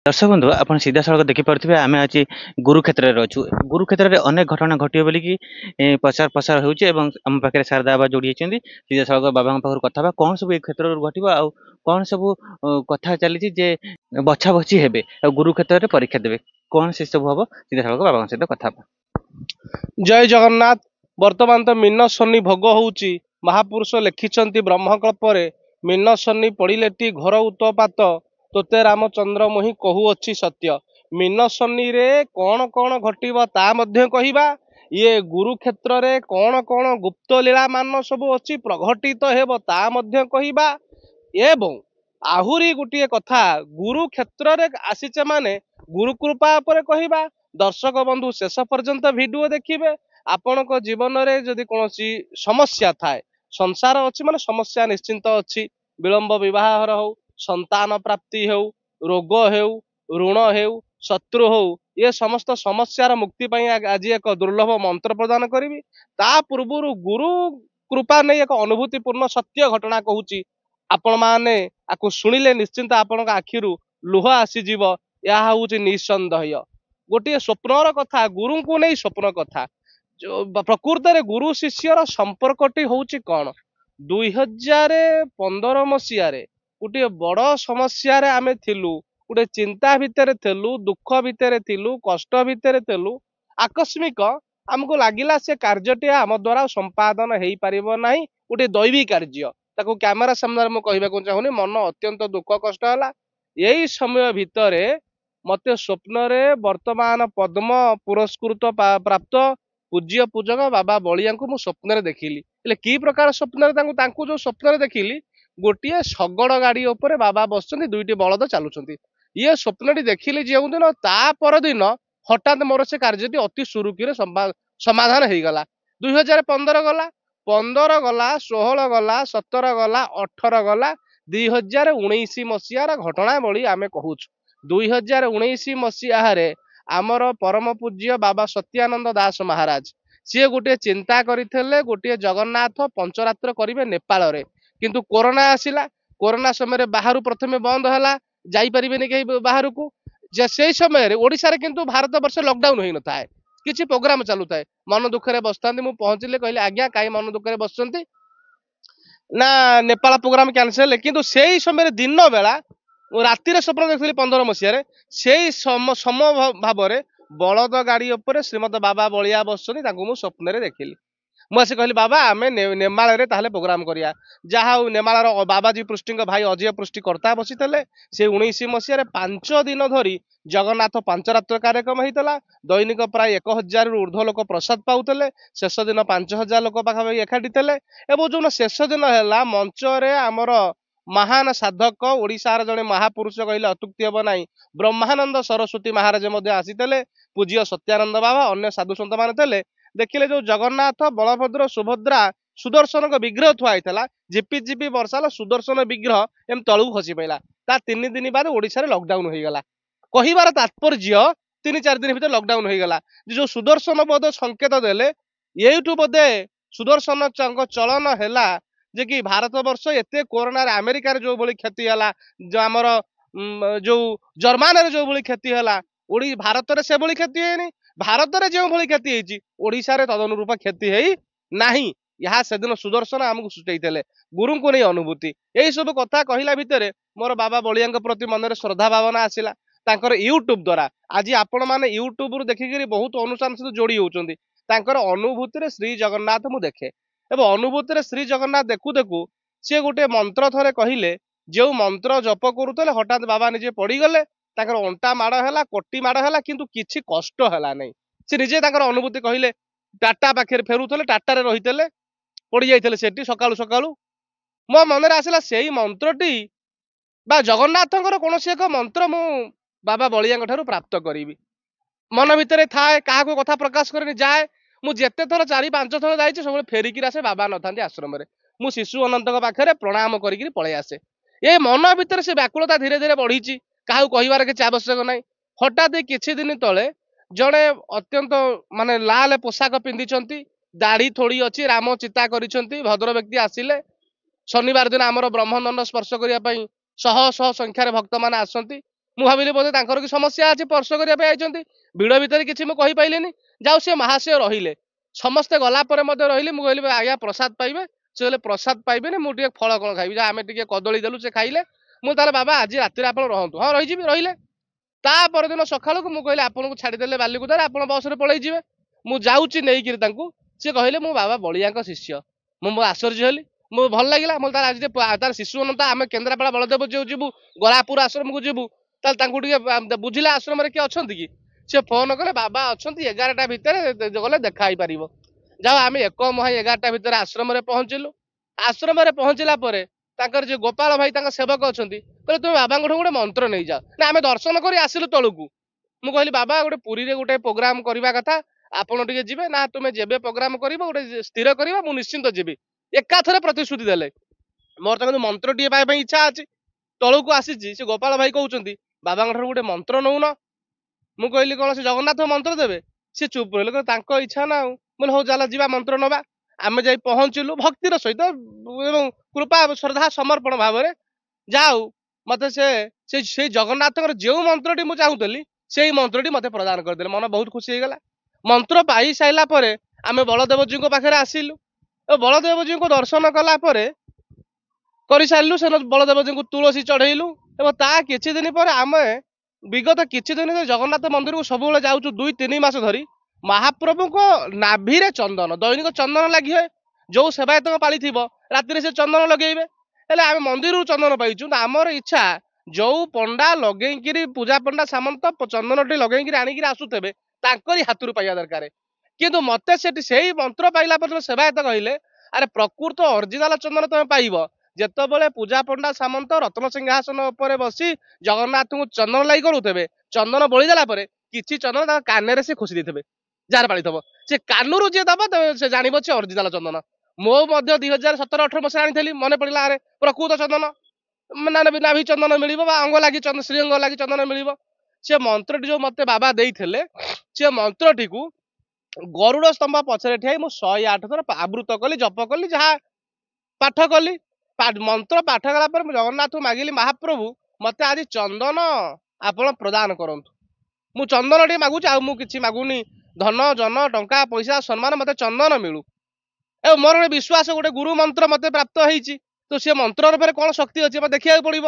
दर्शक बंधु आप सीधा सड़क देखिपे आम आज गुरुक्षेत्र में अच्छु गुरुक्षेत्र में अनेक घटना घटे बोलिकी प्रचार प्रसार होम पाखे शारदा बाबा जोड़ी सीधा सड़क बाबा पाखर कथा कौन सब ये क्षेत्र घट कौन सब कथा चली जे बछा बछी हे गुरुक्षेत्र में परीक्षा देवे कौन से सब हम सीधा सड़क बाबा सहित कथा। जय जगन्नाथ। वर्तमान तो मीन शनि भोग होउची। महापुरुष लिखिं ब्रह्मकल्प मीन शनि पड़िले घर उत्पात तोते रामचंद्र मोहि कहूअछि सत्य। मीन शनि रे कौन कौन घटिबा ता मध्य कहिबा। ये गुरुक्षेत्र रे कौन कौन गुप्त लीला मान सब अच्छी प्रघटित हेब ता मध्य कहिबा। एवं आहुरी गोटे कथा गुरुक्षेत्र रे आसीचे माने गुरुकृपा पर कहिबा। दर्शक बंधु शेष पर्यंत वीडियो देखिए। आपण जीवन में जदि कौन समस्या थाए संसार अच्छी माने समस्या निश्चिंत अच्छी। विलंब विवाह हो, संतान प्राप्ति हो, रोग हो, ऋण हो, शत्रु हो, ये समस्त समस्यार मुक्ति आज एक दुर्लभ मंत्र प्रदान करी। ता पूर्व गुरु कृपा नहीं एक अनुभूतिपूर्ण सत्य घटना कहूँ। आपण माने आपको शुणिले निश्चिंत आपण आखिरु लुह आसीजीव। यह हूँ निसंदेह गोटे स्वप्नर कथा गुरु को नहीं स्वप्न कथा। जो प्रकृत में गुरु शिष्यर संपर्कटी हूँ कौन 2015 मसीह गोटे बड़ समस्या रे आमे थिलु। गोटे चिंता भितर थिलु, दुख भितर थिलु, कष्ट भितर थिलु। आकस्मिक आमको लगिला से कार्यटी आम द्वारा संपादन हो पारिबो नाही। गोटे दैवी कार्य ताको कैमेरा सामने मु कहबाकू चाहूनी। मन अत्यंत दुख कष्ट है। यही समय भितर मते स्वप्न रे वर्तमान पद्म पुरस्कृत प्राप्त पूज्य पूजक बाबा बलिया को मु स्वप्न रे देखिली। हेले की प्रकार स्वप्न रे तांकु जो स्वप्न रे देखिली गोटे शगड़ गाड़ी उपरे बाबा बसचंती, दुईटी बलद चालुचंती। ये स्वप्नटी देखिली जो दिन ता पर दिन हठात मोर से कार्यटी अति सुरुखुरे समाधान हो गला। 2015 गला, 15 गला, 16 गला, 17 गला, 18 गला, 2019 मसीहार घटना बड़ी आमे कहूछु। 2019 मसीह आमर परम पूज्य बाबा सत्यानंद दास महाराज सी गोटे चिंता करते गोटे जगन्नाथ पंचरात्र करेंगे नेपाल रे। किंतु कोरोना आसिला। कोरोना समय बाहर प्रथमे बंद है, जापरेनि कहीं बाहर को। से समय ओडिशा रे किंतु भारत वर्ष लॉकडाउन हो न था। किसी प्रोग्राम चलू थाए मन दुखे बसता पहुंचले कहले आज्ञा कहीं मन दुखे बसुँच ना नेपाल प्रोग्राम कैंसल। किंतु से ही समय दिन बेला रातिर स्वप्न देखी 15 मसीह से सम भाव बलद गाड़ी उपर श्रीमद बाबा बलिया बसुँच मु स्वप्न देखिली। मुझे कहली बाबा आम नेमाल प्रोग्राम करिया। जहा नेमाल बाबाजी पृष्टि भाई अजय पृष्टि कर्ता बसी से 19 मसीह 5 दिन धरी जगन्नाथ पांचरात्र कार्यक्रम होता। दैनिक प्राय 1000 रु ऊर्ध्व लोक प्रसाद पाते। शेष दिन 5000 लोक पाखापाखि एकाठी थे। जो शेष दिन है मंचरे आमर महान साधक ओडिशार जड़े महापुरुष कहले अत्युक्ति हम ना ब्रह्मानंद सरस्वती महाराज आसीते। पूज्य सत्यानंद बाबा अन्य साधु सत मान देखिले जो जगन्नाथ बलभद्र सुभद्रा सुदर्शन विग्रह थुआई झिपी झिपी वर्षा सुदर्शन विग्रह एम तलू खसी पाला। ता 3 दिन बाद ओडिशा रे लॉकडाउन हो गला। कहिबार तात्पर्य 3-4 दिन भीतर लॉकडाउन हो गला। जो सुदर्शन बोध संकेत देले एठू बोधे सुदर्शन चलन हैला जे कि भारत वर्ष एते कोरोना रे अमेरिका रे जो भली क्षति हैला, जो आमर जो जर्मान रे जो भली क्षति हैला ओडी भारत रे से भली क्षति हैनी। भारत रे जो भली क्षति होईची ओडिशा रे तदनुरूप क्षति है नाही। यहाँ से दिन सुदर्शन आमको सूचते गुरु को नहीं अनुभूति। यही सब कथा कहला भितर मोर बाबा बलिया प्रति मन में श्रद्धा भावना आसला। तांकर यूट्यूब द्वारा आज आपण मैंने यूट्यूब रु देखिक बहुत अनुष्ठान सहित जोड़ी होती। अनुभूति श्री जगन्नाथ मु देखे एवं अनुभूति श्री जगन्नाथ देखु देखु सी गोटे मंत्र थे कहले जो मंत्र जप करुले हठात बाबा निजे पड़गले। अंटा माड़ है, कोटी माड़ है, किंतु किसी कष्ट है नहीं। सी निजे अनुभूति कहले टाटा पाखे फेरुले, टाटा रही पड़ जाते सकालू सकालू मो मन में आसला से मंत्रटी बा जगन्नाथ कौन एक मंत्र मु बाबा बलिया प्राप्त करी। मन भितर थाए क्या कथा प्रकाश करे जाए। मुझे थर 4-5 थर जाइए सब फेरिकी आसे बाबा न था आश्रम मु शिशु अनंत पाखे प्रणाम करी पलि आसे। ये मन भितर से व्याकुलता धीरे धीरे बढ़ी क्या कहबार किसी आवश्यक ना। हठात किछि दिन तले जड़े अत्यंत माने लाल पोशाक पिंधि दाढ़ी थोड़ी अच्छी राम चिता करिसेंती भद्र व्यक्ति आसिले। शनिवार दिन आमर ब्रह्मदंड स्पर्श करने शह शह संख्यार भक्त मैंने आसती। ମୁଁ ଭାବିଲି ବୋଧେ ତାଙ୍କର କି ସମସ୍ୟା ଅଛି ସ୍ପର୍ଶ କରିବା ପାଇଁ ଆଇଛନ୍ତି। ଭିଡ଼ ଭିତରେ କିଛି ମୁଁ କହିପାରିଲିନି। ଯାଉ ସେ ମହାଶୟ ରହିଲେ, ସମସ୍ତେ ଗଲା ପରେ ମଧ୍ୟ ରହିଲି। ମୁଁ କହିଲି ଆଜ୍ଞା ପ୍ରସାଦ ପାଇବେ? ସେ କହିଲେ ପ୍ରସାଦ ପାଇବେନି, ମୁଁ ଟିକେ ଫଳ କଣ ଖାଇବି। ଯା ଆମେ ଟିକେ କଦଳୀ ଦେଲୁ, ସେ ଖାଇଲେ। ମୁଁ ତାହେଲେ ବାବା ଆଜି ରାତିରେ ଆପଣ ରହନ୍ତୁ। ହଁ ରହିଯିବି, ରହିଲେ। ତା ପରଦିନ ସକାଳକୁ ମୁଁ କହିଲି ଆପଣଙ୍କୁ ଛାଡ଼ିଦେଲେ ବାଲିକୁଦାରେ, ଆପଣ ବସରେ ପଳେଇ ଯିବେ, ମୁଁ ଯାଉଛି ନେଇକିରି ତାଙ୍କୁ। ସେ କହିଲେ ମୁଁ ବାବା ବଳିଆଙ୍କ ଶିଷ୍ୟ। ମୁଁ ଆଶ୍ଚର୍ଯ୍ୟ ହେଲି, ମୁଁ ଭଲ ଲାଗିଲା। ମୁଁ ତାର ଆଜି ତାର ଶିଶୁ ଅନନ୍ତା ଆମେ କେନ୍ଦ୍ରାପଡ଼ା ବଳଦେବ ଯୋଉ ଯିବୁ ଗଳାପୁର ଆଶ୍ରମକୁ ଯିବୁ, ତାହେଲେ ତାଙ୍କୁ ଟିକେ ବୁଝିଲେ ଆଶ୍ରମରେ କିଏ ଅଛନ୍ତି କି? ସେ ଫୋନ କଲେ ବାବା ଅଛନ୍ତି 11ଟା ଭିତରେ ଗଲେ ଦେଖା ହେଇପାରିବ। ଯାଉ ଆମେ ଏକ ମହାଇ 11ଟା ଭିତରେ ଆଶ୍ରମରେ ପହଞ୍ଚିଲୁ। ଆଶ୍ରମରେ ପହଞ୍ଚିଲା ପରେ ତାଙ୍କର ଯେ ଗୋପାଳ ଭାଇ ତାଙ୍କ ସେବକ ଅଛନ୍ତି କହିଲେ ତୁମେ ବାବାଙ୍କଠୁ ଗୋଟେ ମନ୍ତ୍ର ନେଇଯାଅ। ନା ଆମେ ଦର୍ଶନ କରି ଆସିଲୁ ତଳକୁ। ମୁଁ କହିଲି ବାବା ଗୋଟେ ପୁରୀରେ ଗୋଟେ ପ୍ରୋଗ୍ରାମ କରିବା କଥା, ଆପଣ ଟିକେ ଯିବେ ନା? ତୁମେ ଯେବେ ପ୍ରୋଗ୍ରାମ କରିବ ଗୋଟେ ସ୍ଥିର କରିବ, ମୁଁ ନିଶ୍ଚିନ୍ତ ଯିବି। ଏକାଥରେ ପ୍ରତିଶ୍ରୁତି ଦେଲେ। ମୋର ତାଙ୍କୁ ମନ୍ତ୍ରଟିଏ ପାଇବା ପାଇଁ ଇଚ୍ଛା ଅଛି। ତଳକୁ ଆସିଛି, ସେ ଗୋପାଳ ଭାଇ କହୁଛନ୍ତି ବାବାଙ୍କ ଠାରୁ ଗୋଟେ ମନ୍ତ୍ର ନଉନ। ମୁଁ କହିଲି କଣ ସେ ଜଗନ୍ନାଥ ମନ୍ତ୍ର ଦେବେ? ସେ ଚୁପ୍ ରହିଲେ, କହିଲେ ତାଙ୍କ ଇଚ୍ଛା ନା ଆଉ। ମୁଁ ହଉ ଚାଲ ଯିବା ମନ୍ତ୍ର ନବା। ଆମେ ଯାଇ ପହଞ୍ଚିଲୁ ଭକ୍ତିର ସହିତ ଏବଂ କୃପା ଶ୍ରଦ୍ଧା ସମର୍ପଣ ଭାବରେ। ଯାଉ ମତେ ସେଇ ଜଗନ୍ନାଥଙ୍କର ଯେଉଁ ମନ୍ତ୍ରଟି ମୁଁ ଚାହୁଁଥିଲି ସେଇ ମନ୍ତ୍ରଟି ମତେ ପ୍ରଦାନ କରିଦେଲେ। ମନ ବହୁତ ଖୁସି ହେଇଗଲା। ମନ୍ତ୍ର ପାଇ ସାରିଲା ପରେ ଆମେ ବଳଦେବଜୀଙ୍କ ପାଖରେ ଆସିଲୁ। ବଳଦେବଜୀଙ୍କୁ ଦର୍ଶନ କଲା ପରେ କରିସାରିଲୁ। ସେ ବଳଦେବଜୀଙ୍କୁ ତୁଳସୀ ଚଢେଇଲୁ ଏବଂ ତା କିଛି ଦିନ ପରେ ଆମେ ବିଗତ କିଛି ଦିନ ଜଗନ୍ନାଥ ମନ୍ଦିରକୁ ସବୁବେଳେ ଯାଉଛୁ 2-3 ମାସ ଧରି। ମହାପ୍ରଭୁଙ୍କ ନାଭିରେ ଚନ୍ଦନ, ଦୈନିକ ଚନ୍ଦନ ଲାଗି ହୁଏ। ଯୋଉ ସେବାୟତଙ୍କ ପାଳି ଥିବ ରାତିରେ ସେ ଚନ୍ଦନ ଲଗେଇବେ। ହେଲେ ଆମେ ମନ୍ଦିରରୁ ଚନ୍ଦନ ପାଇଛୁ। ଆମର ଇଚ୍ଛା ଯୋଉ ପଣ୍ଡା ଲଗେଇକିରି ପୂଜା ପଣ୍ଡା ସାମନ୍ତ ଚନ୍ଦନଟି ଲଗେଇକିରି ଆଣିକିରି ଆସୁଥିବେ ତାଙ୍କରି ହାତରୁ ପାଇବା ଦରକାର। କିନ୍ତୁ ମତେ ସେଇ ମନ୍ତ୍ର ପାଇଲା ପରେ ସେବାୟତ କହିଲେ ଆରେ ପ୍ରକୃତ ଅରିଜିନାଲ ଚନ୍ଦନ ତମେ ପାଇବ ଯେତେବେଳେ ପୂଜା ପଣ୍ଡା ସାମନ୍ତ ରତ୍ନ ସିଂହାସନ ଉପରେ ବସି ଜଗନ୍ନାଥଙ୍କୁ ଚନ୍ଦନ ଲାଗି କରୁଥିବେ। ଚନ୍ଦନ ବଳି ଦେଲା ପରେ କିଛି ଚନ୍ଦନ ତାଙ୍କ କାନରେ ସେ ଖୋସି ଦେଇଥିବେ। ଯାହାର ପାଳିଥିବ ସେ କାନରୁ ଯିଏ ଦବ ସେ ଜାଣିବ ସେ ଅରିଜିନାଲ ଚନ୍ଦନ। ମୁଁ ମଧ୍ୟ 2017-18 ମସିହା ଆଣିଥିଲି। ମନେ ପଡିଲା ଆରେ ପ୍ରକୃତ ଚନ୍ଦନ ନାଭି ଚନ୍ଦନ ମିଳିବ ବା ଅଙ୍ଗ ଲାଗି ଶ୍ରୀଅଙ୍ଗ ଲାଗି ଚନ୍ଦନ ମିଳିବ। ସେ ମନ୍ତ୍ରଟି ଯୋଉ ମତେ ବାବା ଦେଇଥିଲେ, ସେ ମନ୍ତ୍ରଟିକୁ ଗରୁଡ ସ୍ତମ୍ଭ ପଛରେ ଠିଆଇ ମୁଁ 108 ଥର ଆବୃତ କଲି, ଜପ କଲି, ଯାହା ପାଠ କଲି। ମନ୍ତ୍ର ପାଠ କଲା ପରେ ମୁଁ ଜଗନ୍ନାଥଙ୍କୁ ମାଗିଲି ମହାପ୍ରଭୁ ମତେ ଆଜି ଚନ୍ଦନ ଆପଣ ପ୍ରଦାନ କରନ୍ତୁ। ମୁଁ ଚନ୍ଦନ ଟିକେ ମାଗୁଛି, ଆଉ ମୁଁ କିଛି ମାଗୁନି। ଧନ ଜନ ଟଙ୍କା ପଇସା ସମ୍ମାନ ମତେ ଚନ୍ଦନ ମିଳୁ। ଏବଂ ମୋର ଗୋଟେ ବିଶ୍ୱାସ ଗୋଟେ ଗୁରୁ ମନ୍ତ୍ର ମତେ ପ୍ରାପ୍ତ ହେଇଛି। ତ ସେ ମନ୍ତ୍ରର ଉପରେ କଣ ଶକ୍ତି ଅଛି ମତେ ଦେଖିବାକୁ ପଡିବ।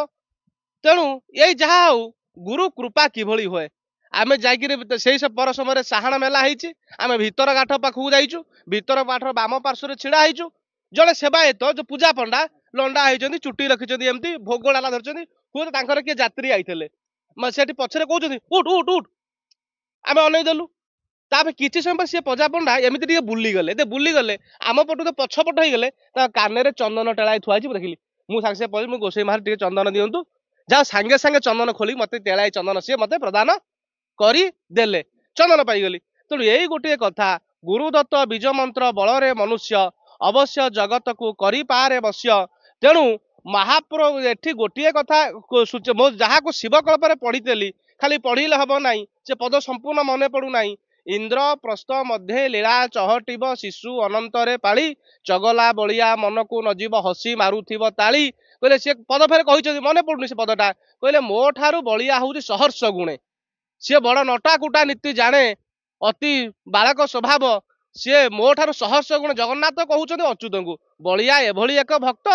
ତେଣୁ ଏଇ ଯାହା ହଉ ଗୁରୁ କୃପା କିଭଳି ହୁଏ। ଆମେ ଯାଇକିରି ସେଇ ପର ସମୟରେ ସାହାଣ ମେଲା ହେଇଛି। ଆମେ ଭିତର ଘାଟ ପାଖକୁ ଯାଇଛୁ। ଭିତର ଘାଟର ବାମ ପାର୍ଶ୍ୱରେ ଛିଡା ହେଇଛୁ। ଜଣେ ସେବାୟତ ଯୋଉ ପୂଜା ପଣ୍ଡା ଲଣ୍ଡା ହେଇଛନ୍ତି, ଚୁଟି ରଖିଛନ୍ତି, ଏମିତି ଭୋଗ ଡାଲା ଧରିଛନ୍ତି। ହୁଏତ ତାଙ୍କର କିଏ ଯାତ୍ରୀ ଆଇଥିଲେ। ସେଠି ପଛରେ କହୁଛନ୍ତି ଉଠ ଉଠ ଉଠ। ଆମେ ଅନେଇ ଦେଲୁ। ତାପରେ କିଛି ସମୟ ପରେ ସେ ପଜା ପଣ୍ଡା ଏମିତି ଟିକେ ବୁଲିଗଲେ। ବୁଲିଗଲେ ଆମ ପଟୁ ତ ପଛପଟ ହେଇଗଲେ। ତା କାନରେ ଚନ୍ଦନ ଟେଳାଏ ଥୁଆ ହେଇଛି। ମୁଁ ଦେଖିଲି। ମୁଁ ସାଙ୍ଗେ ସାଙ୍ଗେ ପଳେଇ ମୁଁ ଗୋସେଇ ମାରି ଟିକେ ଚନ୍ଦନ ଦିଅନ୍ତୁ। ଯାହା ସାଙ୍ଗେ ସାଙ୍ଗେ ଚନ୍ଦନ ଖୋଲି ମତେ ତେଳାଏ ଚନ୍ଦନ ସିଏ ମତେ ପ୍ରଦାନ କରିଦେଲେ। ଚନ୍ଦନ ପାଇଗଲି। ତେଣୁ ଏଇ ଗୋଟିଏ କଥା, ଗୁରୁଦତ୍ତ ବୀଜ ମନ୍ତ୍ର ବଳରେ ମନୁଷ୍ୟ ଅବଶ୍ୟ ଜଗତକୁ କରିପାରେ ବଶ୍ୟ। ତେଣୁ ମହାପ୍ରଭୁ ଏଠି ଗୋଟିଏ କଥା ମୁଁ ଯାହାକୁ ଶିବକଳ୍ପରେ ପଢିଥିଲି, ଖାଲି ପଢିଲେ ହବ ନାହିଁ, ସେ ପଦ ସମ୍ପୂର୍ଣ୍ଣ ମନେ ପଡୁନାହିଁ। ଇନ୍ଦ୍ର ପ୍ରସ୍ଥ ମଧ୍ୟରେ ଲୀଳା ଚହଟିବ ଶିଶୁ ଅନନ୍ତରେ ପାଳି, ଚଗଲା ବଳିଆ ମନକୁ ନଯିବ ହସି ମାରୁଥିବ ତାଳି। କହିଲେ ସେ ପଦ ଫେରେ କହିଛନ୍ତି, ମନେ ପଡୁନି ସେ ପଦଟା। କହିଲେ ମୋ ଠାରୁ ବଳିଆ ହଉଛି ସହର୍ଷ ଗୁଣେ, ସିଏ ବଡ ନଟା କୁଟା ନୀତି ଜାଣେ, ଅତି ବାଳକ ସ୍ୱଭାବ, ସିଏ ମୋ ଠାରୁ ସହର୍ଷ ଗୁଣେ। ଜଗନ୍ନାଥ କହୁଛନ୍ତି ଅଚ୍ୟୁତଙ୍କୁ ବଳିଆ ଏଭଳି ଏକ ଭକ୍ତ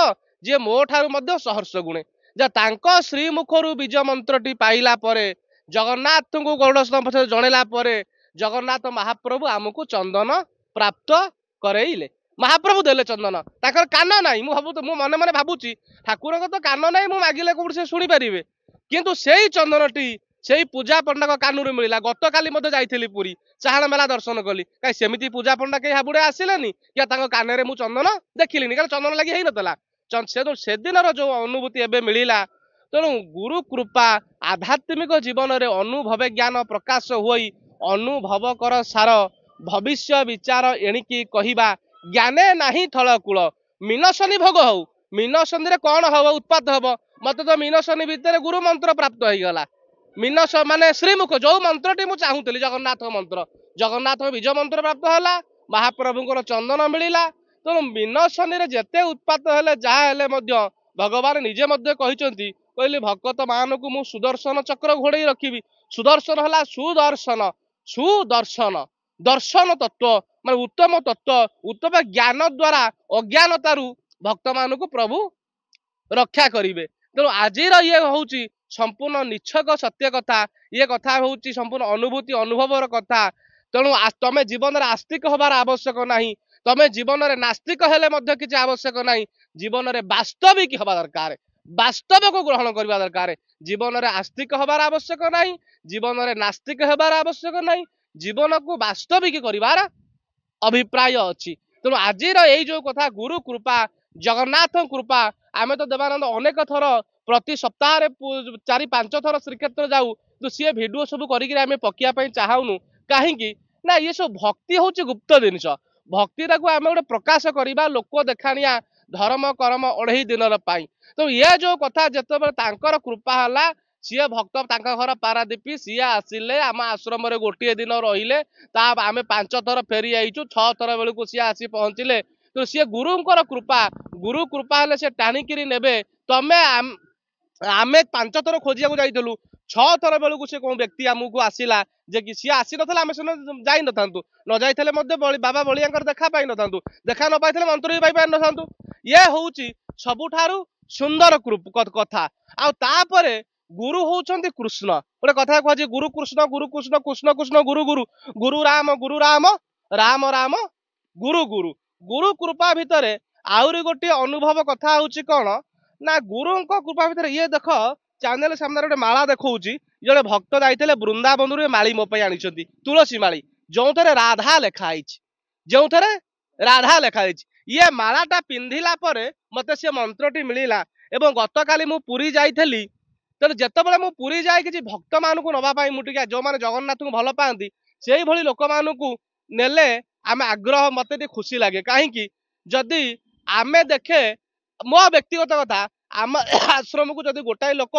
ଯିଏ ମୋ ଠାରୁ ମଧ୍ୟ ସହର୍ଷ ଗୁଣେ। ଯା ତାଙ୍କ ଶ୍ରୀମୁଖରୁ ବୀଜ ମନ୍ତ୍ରଟି ପାଇଲା ପରେ ଜଗନ୍ନାଥଙ୍କୁ ଗରୁଡ଼ ସ୍ତମ୍ଭ ଜଣେଇଲା ପରେ ଜଗନ୍ନାଥ ମହାପ୍ରଭୁ ଆମକୁ ଚନ୍ଦନ ପ୍ରାପ୍ତ କରେଇଲେ। ମହାପ୍ରଭୁ ଦେଲେ ଚନ୍ଦନ। ତାଙ୍କର କାନ ନାହିଁ। ମୁଁ ମନେ ମନେ ଭାବୁଛି ଠାକୁରଙ୍କ ତ କାନ ନାହିଁ, ମୁଁ ମାଗିଲେ କୋଉଠି ସେ ଶୁଣିପାରିବେ। କିନ୍ତୁ ସେଇ ଚନ୍ଦନଟି ସେଇ ପୂଜା ପଣ୍ଡାଙ୍କ କାନରୁ ମିଳିଲା। ଗତକାଲି ମଧ୍ୟ ଯାଇଥିଲି ପୁରୀ, ଚାହାଣ ମେଲା ଦର୍ଶନ କଲି। କାହିଁ ସେମିତି ପୂଜା ପଣ୍ଡା କେହି ହାବୁଡେ ଆସିଲେନି କି ତାଙ୍କ କାନରେ ମୁଁ ଚନ୍ଦନ ଦେଖିଲିନି, କାରଣ ଚନ୍ଦନ ଲାଗି ହେଇନଥିଲା। ସେଦିନର ଯୋଉ ଅନୁଭୂତି ଏବେ ମିଳିଲା। ତେଣୁ ଗୁରୁ କୃପା ଆଧ୍ୟାତ୍ମିକ ଜୀବନରେ ଅନୁଭବ ଜ୍ଞାନ ପ୍ରକାଶ ହୋଇ ଅନୁଭବ କର ସାର, ଭବିଷ୍ୟ ବିଚାର ଏଣିକି କହିବା ଜ୍ଞାନେ ନାହିଁ ଥଳ କୂଳ। ମିନଶନି ଭୋଗ ହଉ, ମିନଶନିରେ କଣ ହବ ଉତ୍ପାତ ହବ। ମତେ ତ ମିନଶନି ଭିତରେ ଗୁରୁ ମନ୍ତ୍ର ପ୍ରାପ୍ତ ହେଇଗଲା। ମାନେ ଶ୍ରୀମୁଖ ଯୋଉ ମନ୍ତ୍ରଟି ମୁଁ ଚାହୁଁଥିଲି ଜଗନ୍ନାଥ ମନ୍ତ୍ର, ଜଗନ୍ନାଥଙ୍କ ବୀଜ ମନ୍ତ୍ର ପ୍ରାପ୍ତ ହେଲା, ମହାପ୍ରଭୁଙ୍କର ଚନ୍ଦନ ମିଳିଲା। ତେଣୁ ମିନଶନିରେ ଯେତେ ଉତ୍ପାତ ହେଲେ ଯାହା ହେଲେ ମଧ୍ୟ ଭଗବାନ ନିଜେ ମଧ୍ୟ କହିଛନ୍ତି कहली भगत मान को मु सुदर्शन चक्र घोड़े रखी सुदर्शन है सुदर्शन सुदर्शन दर्शन तत्व मान उत्तम तत्व उत्तम ज्ञान द्वारा अज्ञानतारू भक्त मान को प्रभु रक्षा करेंगे तेणु आज ये हूँ संपूर्ण निछक सत्य कथा ये कथा हूँ संपूर्ण अनुभूति अनुभव कथा तेणु तमें जीवन में आस्तिक हबार आवश्यक ना तमें जीवन में नास्तिक हेले किसी आवश्यक ना जीवन में वास्तविक हवा दरकार वास्तव को ग्रहण करने दरकार जीवन में आस्तिक हबार आवश्यक ना जीवन में नास्तिक हबार आवश्यक ना जीवन को वास्तविक करार अभिप्राय अच्छी तेणु आज जो कथा गुरु कृपा जगन्नाथ कृपा आम तो देवानंद अनेक थर प्रति सप्ताह 4-5 थर श्रीक्षेत्र जाऊ तो सी भिडियो सब करें पकापी चाहूनु कहीं ना ये सब भक्ति हूँ गुप्त जिनस भक्ति आम गोटे प्रकाश करवा लोक देखाणिया धर्म कर्म 2.5 दिन तो ये जो कथा जिते कृपा है सी भक्त घर पारादीपी सी आसिले आम आश्रम गोटे दिन रहिले आम 5 थर फेरी आईचु 6 थर बेलू सी आसी पहुँचले तो सी गुरुंकर कृपा हेले से टाणिकी नेबे तमें आमे 5 थर खोजिया जाइलु 6 थर बेलू से कौन व्यक्ति आमको आसला जे कि सी आसी ना आम से जाई न न जाइले बाबा बलिया देखा पाई न देखा न पाई मंत्र भी पाई न ये हूँ सबुठारु सुंदर कथा आपर गुरु होउछंती कृष्ण गोटे कथा कह गुरु कृष्ण कृष्ण कृष्ण गुरु गुरु गुरु राम राम राम गुरु गुरु गुरु कृपा भितर आउरी गोटे अनुभव कथा हूँ कौन ना गुरु कृपा भितर ये देख चैनल सामने गोटे माला देखा जड़े भक्त जाइए वृंदावन माली मो आनी तुलसी माली जो थे राधा लिखाई जो थे राधा लिखाई ये मालाटा पिंधिला मते से मंत्रटी मिलला एवं गत काली मु पुरी जाइली तेणु जितेबाला मु पुरी जाए कि भक्त मानू नापी मुटिका जो मैंने जगन्नाथ को भल पाती से ही लोक मानू नेले आम आग्रह मत खुशी लगे कहीं जदि आमे देखे मो व्यक्तिगत कथा आम आश्रम को जब गोटाए लोक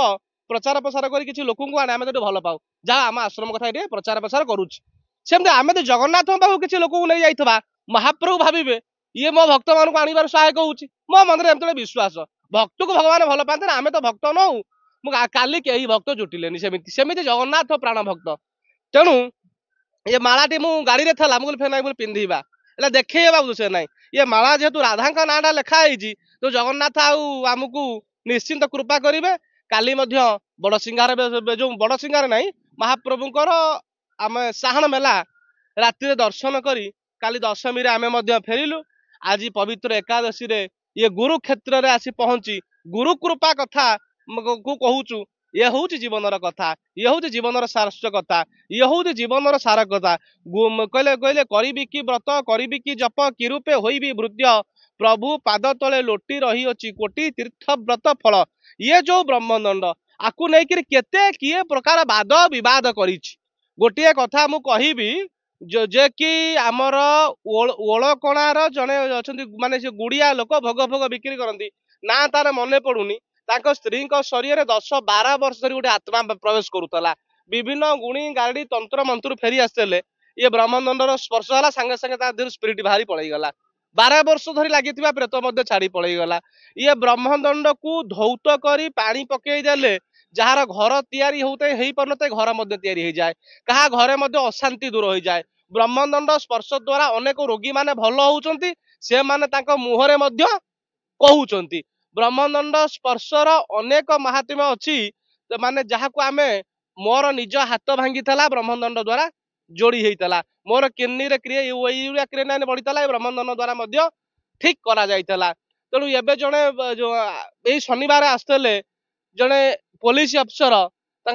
प्रचार प्रसार कर किसी लोक आने आम तो भल पाऊ जहाँ आम आश्रम कथा ये प्रचार प्रसार करुँच आम तो जगन्नाथ पाखु किसी लोक नहीं जाइए महाप्रभु भावे ये मो भक्त मान को आनबार सहायक हो मो मन में विश्वास भक्त को भगवान भल पाते आम तो भक्त नौ काली कई भक्त जुटिले सेमती जगन्नाथ प्राण भक्त तेणु ये मालाटी मु गाड़ी में था मुझे फेर ना पिंधा एला देखे से ना ये माला जेहेतु राधा नाटा लिखाई तो जगन्नाथ आमको निश्चिंत कृपा करेंगे काली बड़ सिंगार जो बड़ सिंगार ना महाप्रभुंर आम साहन मेला राति दर्शन करी काली दशमी आम फेरिलु आज पवित्र एकादशी रे ये गुरु क्षेत्र रे आसी पहुंची गुरु कृपा कथा को कहूचु ये हूँ जीवन कथा ये हूँ जीवन सारस्व कथा ये हूँ जीवन सार कथा कहले कहले करी कि व्रत करी कि जप कि रूपे होइबी भृत्य प्रभु पाद तले लोटी रही अच्छी कोटि तीर्थ व्रत फल ये जो ब्रह्मदंड आकु नहीं केते किए प्रकार वाद विवाद करी गोटे कथा मु कहिबी जे कि आमर ओलकणार जड़े अच्छा माने से गुड़िया लोक भोग भोग बिक्री करती ना तार मन पड़ुनी स्त्री शरीर 10-12 वर्ष धरी गोटे आत्मा प्रवेश करूला विभिन्न गुणी गाड़ी तंत्र मंत्र फेरी आसते ये ब्रह्मदंडर स्पर्श है सांगे सांगे स्पिरिट बाहरी पलैगला 12 वर्ष धरी लगी प्रेत छाड़ी पलैगला ये ब्रह्मदंड को धौत कर पानी पकईदे जार घर तैयारी होते ही पार न घर तैयारी जाए कहा घरे अशांति दूर हो जाए ब्रह्मदंड स्पर्श द्वारा अनेक रोगी माने भल होउचंती से माने तांको मुहरे मध्य कहउचंती ब्रह्मदंड स्पर्शर अनेक महात्म्य अच्छी माने जहाँ को आमे मोर निज हाथ भांगी थला ब्रह्मदंड द्वारा जोड़ी होता मोर किडनी रे यूरिया क्रिएटिनिन बढ़ीला ब्रह्मदंड द्वारा मध्य ठीक करा जाइतला तेणु एबे जड़े जो यही शनिवार आसते जड़े पुलिस अफसर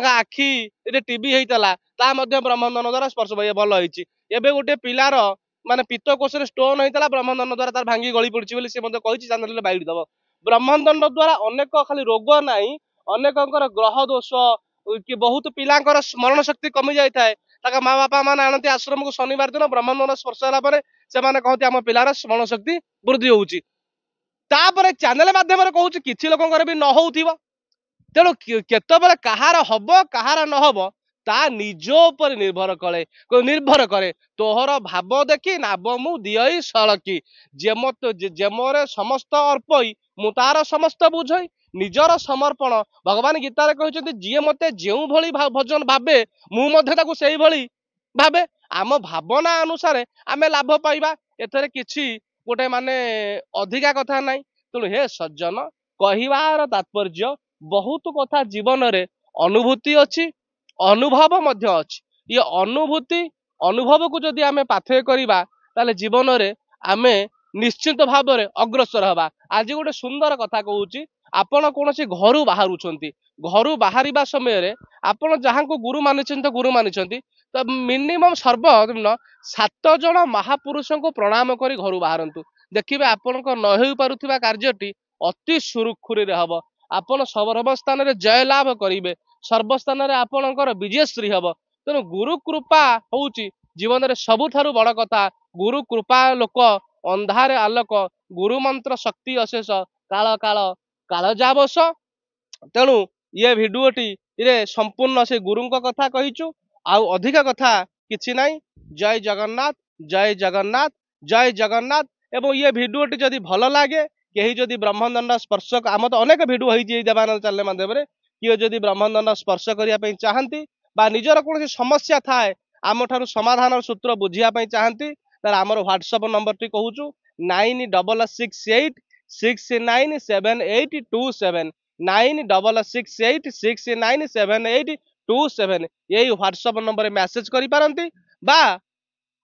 आखि टीबी होता ब्रह्मदंड द्वारा स्पर्श भल होती एबे गोटे पिलार माने पित्तकोश स्टोन होता ब्रह्मदंड द्वारा तार भांगी गली पड़ी से कही बाइट दब ब्रह्मदंड द्वारा अनेक खाली रोग नाई अनेक ग्रह दोष कि बहुत पिलांकर स्मरण शक्ति कमी जाए माँ बापा मान आनती आश्रम को शनिवार दिन ब्रह्मदंड स्पर्श है से कहते आम पिलार स्मरण शक्ति वृद्धि होची चैनल माध्यम कहूँ कि लोक भी न हो तेणु केतबेले कहार हब कहार न हब ता निज उपर निर्भर करे तोहर भाव देखी नाब मु दियई सड़की जेमरे समस्त अर्पई मु तार समस्त बुझई ନିଜର ସମର୍ପଣ ଭଗବାନ ଗୀତାରେ କହିଛନ୍ତି ଯିଏ ମତେ ଯେଉଁଭଳି ଭଜନ ଭାବେ ମୁଁ ମଧ୍ୟ ତାକୁ ସେଇଭଳି ଭାବେ। ଆମ ଭାବନା ଅନୁସାରେ ଆମେ ଲାଭ ପାଇବା, ଏଥିରେ କିଛି ଗୋଟେ ମାନେ ଅଧିକା କଥା ନାହିଁ। ତେଣୁ ହେ ସଜ୍ଜନ, କହିବାର ତାତ୍ପର୍ଯ୍ୟ ବହୁତ କଥା ଜୀବନରେ ଅନୁଭୂତି ଅଛି, ଅନୁଭବ ମଧ୍ୟ ଅଛି। ଇଏ ଅନୁଭୂତି ଅନୁଭବକୁ ଯଦି ଆମେ ପାଥେୟ କରିବା ତାହେଲେ ଜୀବନରେ ଆମେ ନିଶ୍ଚିତ ଭାବରେ ଅଗ୍ରସର ହେବା। ଆଜି ଗୋଟେ ସୁନ୍ଦର କଥା କହୁଛି, ଆପଣ କୌଣସି ଘରୁ ବାହାରୁଛନ୍ତି, ଘରୁ ବାହାରିବା ସମୟରେ ଆପଣ ଯାହାଙ୍କୁ ଗୁରୁ ମାନିଛନ୍ତି ତ ଗୁରୁ ମାନିଛନ୍ତି, ତ ମିନିମମ୍ ସର୍ବନିମ୍ନ 7 ଜଣ ମହାପୁରୁଷଙ୍କୁ ପ୍ରଣାମ କରି ଘରୁ ବାହାରନ୍ତୁ। ଦେଖିବେ ଆପଣଙ୍କ ନ ହେଇପାରୁଥିବା କାର୍ଯ୍ୟଟି ଅତି ସୁରୁଖୁରୁରେ ହବ। ଆପଣ ସର୍ବସ୍ଥାନରେ ଜୟ ଲାଭ କରିବେ, ସର୍ବସ୍ଥାନରେ ଆପଣଙ୍କର ବିଜୟଶ୍ରୀ ହବ। ତେଣୁ ଗୁରୁ କୃପା ହଉଛି ଜୀବନରେ ସବୁଠାରୁ ବଡ କଥା। ଗୁରୁ କୃପା ଲୋକ ଅନ୍ଧାରେ ଆଲୋକ, ଗୁରୁ ମନ୍ତ୍ର ଶକ୍ତି ଅଶେଷ, କାଳ କାଳ କାଳ ଯାବସ। ତେଣୁ ଇଏ ଭିଡିଓଟିରେ ସମ୍ପୂର୍ଣ୍ଣ ସେ ଗୁରୁଙ୍କ କଥା କହିଛୁ, ଆଉ ଅଧିକ କଥା କିଛି ନାହିଁ। ଜୟ ଜଗନ୍ନାଥ, ଜୟ ଜଗନ୍ନାଥ, ଜୟ ଜଗନ୍ନାଥ। ଏବଂ ଇଏ ଭିଡିଓଟି ଯଦି ଭଲ ଲାଗେ, କେହି ଯଦି ବ୍ରହ୍ମଦଣ୍ଡ ସ୍ପର୍ଶ, ଆମ ତ ଅନେକ ଭିଡିଓ ହେଇଛି ଏଇ ଦେବାନନ୍ଦ ଚ୍ୟାନେଲ ମାଧ୍ୟମରେ, କିଏ ଯଦି ବ୍ରହ୍ମଦଣ୍ଡ ସ୍ପର୍ଶ କରିବା ପାଇଁ ଚାହାନ୍ତି ବା ନିଜର କୌଣସି ସମସ୍ୟା ଥାଏ ଆମଠାରୁ ସମାଧାନର ସୂତ୍ର ବୁଝିବା ପାଇଁ ଚାହାନ୍ତି, ତାହେଲେ ଆମର ହ୍ୱାଟ୍ସଆପ ନମ୍ବରଟି କହୁଛୁ 9668697827 9668697827। ଏଇ ହ୍ୱାଟ୍ସଆପ ନମ୍ବରରେ ମେସେଜ କରିପାରନ୍ତି ବା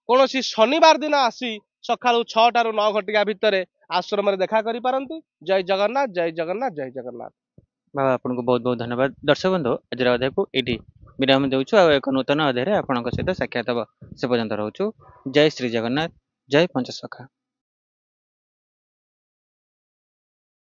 କୌଣସି ଶନିବାର ଦିନ ଆସି ସକାଳୁ 6ଟାରୁ 9 ଘଟିକା ଭିତରେ ଆଶ୍ରମରେ ଦେଖା କରିପାରନ୍ତି। ଜୟ ଜଗନ୍ନାଥ, ଜୟ ଜଗନ୍ନାଥ, ଜୟ ଜଗନ୍ନାଥ। ବାବା ଆପଣଙ୍କୁ ବହୁତ ବହୁତ ଧନ୍ୟବାଦ। ଦର୍ଶକ ବନ୍ଧୁ, ଆଜିର ଅଧ୍ୟାୟକୁ ଏଇଠି ବିରାମ ଦେଉଛୁ, ଆଉ ଏକ ନୂତନ ଅଧ୍ୟାୟରେ ଆପଣଙ୍କ ସହିତ ସାକ୍ଷାତ ହେବ। ସେ ପର୍ଯ୍ୟନ୍ତ ରହୁଛୁ। ଜୟ ଶ୍ରୀ ଜଗନ୍ନାଥ, ଜୟ ପଞ୍ଚସଖା।